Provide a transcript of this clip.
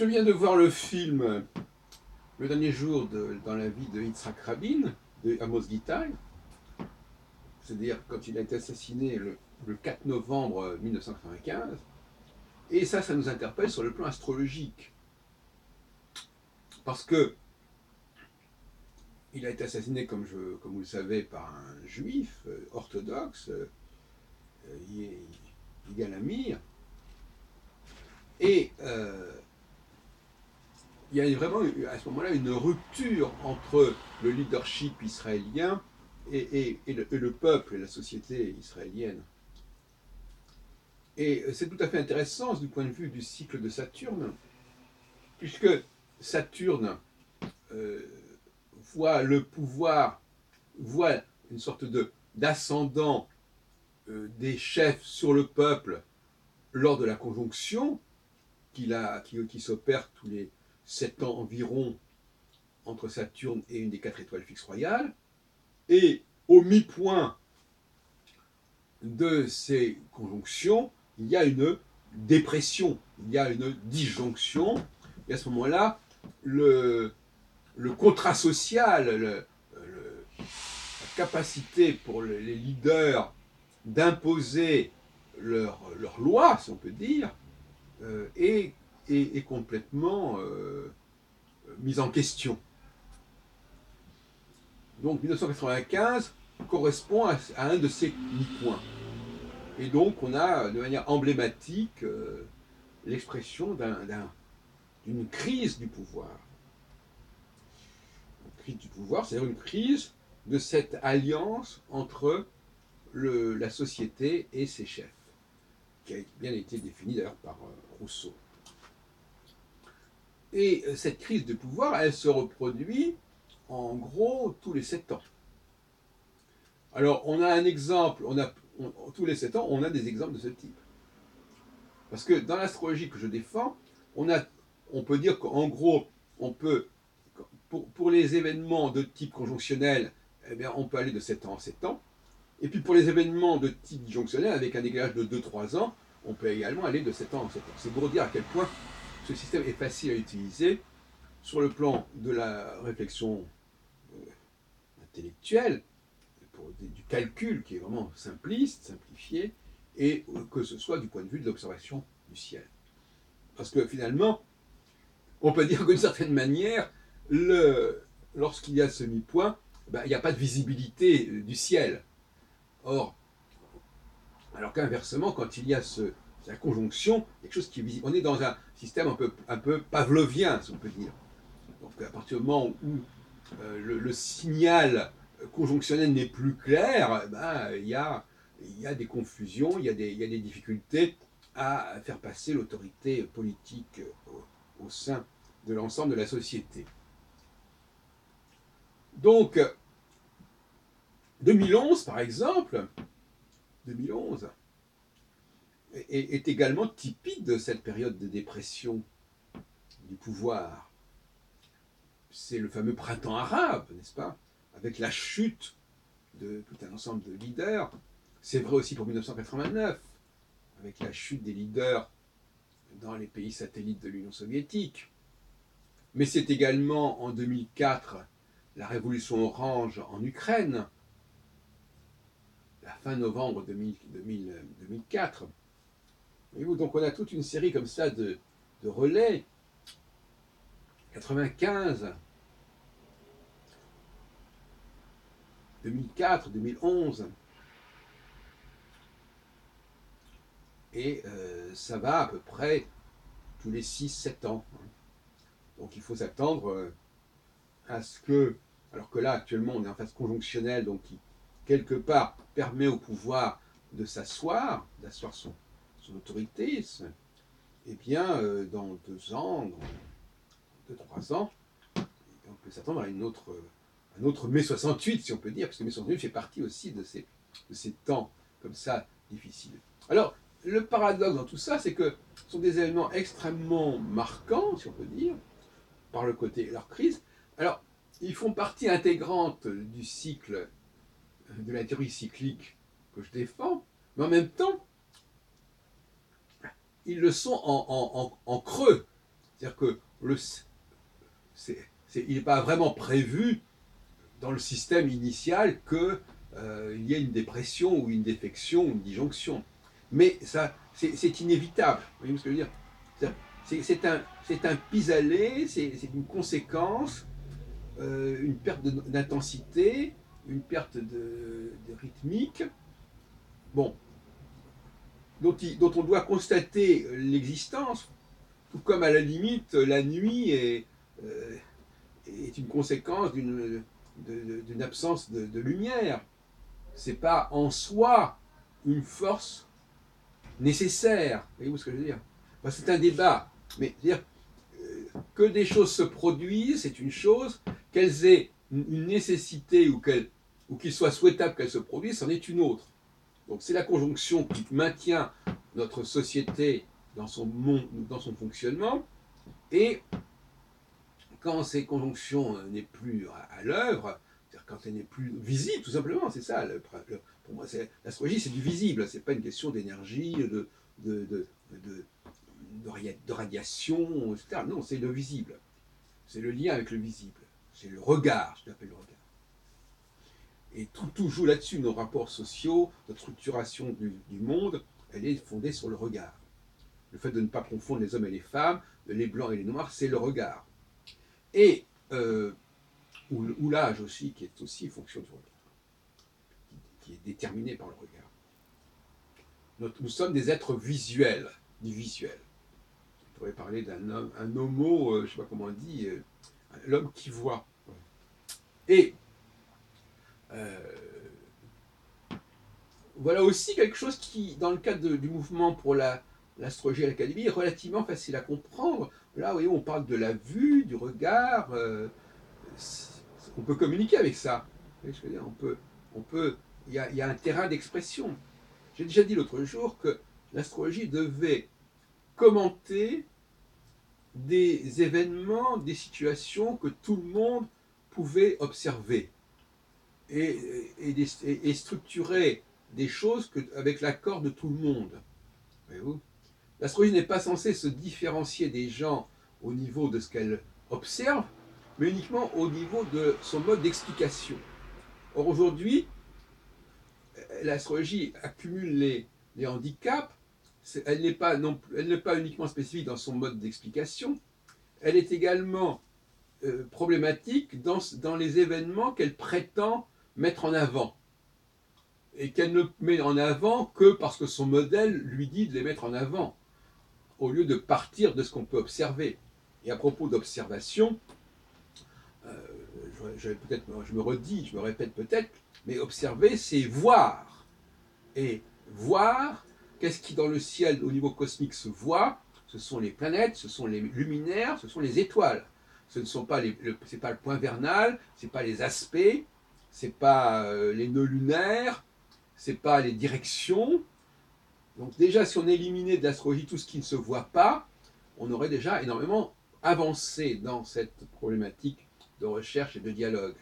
Je viens de voir le film Le dernier jour dans la vie de Yitzhak Rabin, de Amos Gitaï, c'est-à-dire quand il a été assassiné le 4 novembre 1995. Et ça nous interpelle sur le plan astrologique. Parce que il a été assassiné, comme vous le savez, par un juif orthodoxe, Yigal Amir. Et il y a vraiment à ce moment-là une rupture entre le leadership israélien et le peuple et la société israélienne. Et c'est tout à fait intéressant du point de vue du cycle de Saturne, puisque Saturne euh, voit le pouvoir, voit une sorte d'ascendant des chefs sur le peuple lors de la conjonction qui s'opère tous les 7 ans environ entre Saturne et une des 4 étoiles fixes royales. Et au mi-point de ces conjonctions, il y a une dépression, il y a une disjonction. Et à ce moment-là, le contrat social, la capacité pour les leaders d'imposer leur loi, si on peut dire, est complètement mise en question. Donc 1995 correspond à un de ces mi-points. Et donc on a de manière emblématique l'expression d'une crise du pouvoir. Une crise du pouvoir, c'est-à-dire une crise de cette alliance entre la société et ses chefs, qui a bien été définie d'ailleurs par Rousseau. Et cette crise de pouvoir, elle se reproduit en gros tous les 7 ans. Alors, on a un exemple, tous les 7 ans, on a des exemples de ce type. Parce que dans l'astrologie que je défends, on peut dire qu'en gros, on peut, pour les événements de type conjonctionnel, eh bien, on peut aller de 7 ans en 7 ans. Et puis pour les événements de type disjonctionnel, avec un décalage de 2-3 ans, on peut également aller de 7 ans en 7 ans. C'est pour dire à quel point ce système est facile à utiliser sur le plan de la réflexion intellectuelle, du calcul qui est vraiment simpliste, simplifié, et que ce soit du point de vue de l'observation du ciel. Parce que finalement, on peut dire que d'une certaine manière, lorsqu'il y a ce mi-point, il n'y a pas de visibilité du ciel. Or, alors qu'inversement, quand il y a la conjonction, quelque chose qui est visible, on est dans un système un peu pavlovien, si on peut dire. Donc à partir du moment où le signal conjonctionnel n'est plus clair, il y a des confusions, il y a des difficultés à faire passer l'autorité politique au sein de l'ensemble de la société. Donc, 2011, par exemple, 2011 est également typique de cette période de dépression du pouvoir. C'est le fameux printemps arabe, n'est-ce pas? Avec la chute de tout un ensemble de leaders. C'est vrai aussi pour 1989, avec la chute des leaders dans les pays satellites de l'Union soviétique. Mais c'est également en 2004 la révolution orange en Ukraine, la fin novembre 2004. Voyez-vous, donc on a toute une série comme ça de relais. 95, 2004, 2011. Et ça va à peu près tous les 6-7 ans. Donc il faut s'attendre à ce que, alors que là actuellement on est en phase conjonctionnelle, donc qui quelque part permet au pouvoir de s'asseoir, d'asseoir son autorité, eh bien dans 2 ans, dans 2-3 ans, on peut s'attendre à un autre mai 68, si on peut dire, parce que mai 68 fait partie aussi de ces temps comme ça difficiles. Alors, le paradoxe dans tout ça, c'est que ce sont des événements extrêmement marquants, si on peut dire, par le côté de leur crise. Alors, ils font partie intégrante du cycle, de la théorie cyclique que je défends, mais en même temps, ils le sont en creux. C'est-à-dire que il n'est pas vraiment prévu dans le système initial qu'il y ait une dépression ou une défection ou une disjonction. Mais ça, c'est inévitable. Vous voyez ce que je veux dire? C'est un pis-aller, c'est une conséquence, une perte d'intensité, une perte de rythmique, bon, dont on doit constater l'existence, tout comme à la limite la nuit est une conséquence d'une absence de lumière. C'est pas en soi une force nécessaire. Voyez-vous ce que je veux dire? Enfin, c'est un débat, mais dire que des choses se produisent, c'est une chose, qu'elles aient une nécessité ou qu'il soit souhaitable qu'elles se produisent, c'en est une autre. Donc c'est la conjonction qui maintient notre société dans son fonctionnement, et quand ces conjonctions n'est plus à l'œuvre, c'est-à-dire quand elle n'est plus visible, tout simplement, c'est ça. Pour moi, l'astrologie, c'est du visible. C'est pas une question d'énergie, de radiation, etc. Non, c'est le visible. C'est le lien avec le visible. C'est le regard, je l'appelle le regard. Et tout joue là-dessus. Nos rapports sociaux, notre structuration du monde, elle est fondée sur le regard. Le fait de ne pas confondre les hommes et les femmes, les blancs et les noirs, c'est le regard. Et ou l'âge aussi, qui est aussi fonction du regard, qui est déterminé par le regard. Nous sommes des êtres visuels, du visuel. On pourrait parler un homo, je ne sais pas comment on dit, l'homme qui voit. Et voilà aussi quelque chose qui, dans le cadre du mouvement pour l'astrologie à l'Académie, est relativement facile à comprendre. Là, vous voyez, on parle de la vue, du regard. On peut communiquer avec ça. Vous voyez ce que je veux dire? Il y a un terrain d'expression. J'ai déjà dit l'autre jour que l'astrologie devait commenter des événements, des situations que tout le monde pouvait observer et structurer des choses avec l'accord de tout le monde. Voyez-vous? L'astrologie n'est pas censée se différencier des gens au niveau de ce qu'elle observe, mais uniquement au niveau de son mode d'explication. Or aujourd'hui, l'astrologie accumule les handicaps. Elle n'est pas uniquement spécifique dans son mode d'explication, elle est également problématique dans les événements qu'elle prétend mettre en avant, et qu'elle ne met en avant que parce que son modèle lui dit de les mettre en avant, au lieu de partir de ce qu'on peut observer. Et à propos d'observation, je me redis, je me répète peut-être, mais observer, c'est voir. Et voir, qu'est-ce qui dans le ciel au niveau cosmique se voit? Ce sont les planètes, ce sont les luminaires, ce sont les étoiles. Ce ne sont pas c'est pas le point vernal, c'est pas les aspects, c'est pas les nœuds lunaires, c'est pas les directions. Donc déjà, si on éliminait de l'astrologie tout ce qui ne se voit pas, on aurait déjà énormément avancé dans cette problématique de recherche et de dialogue.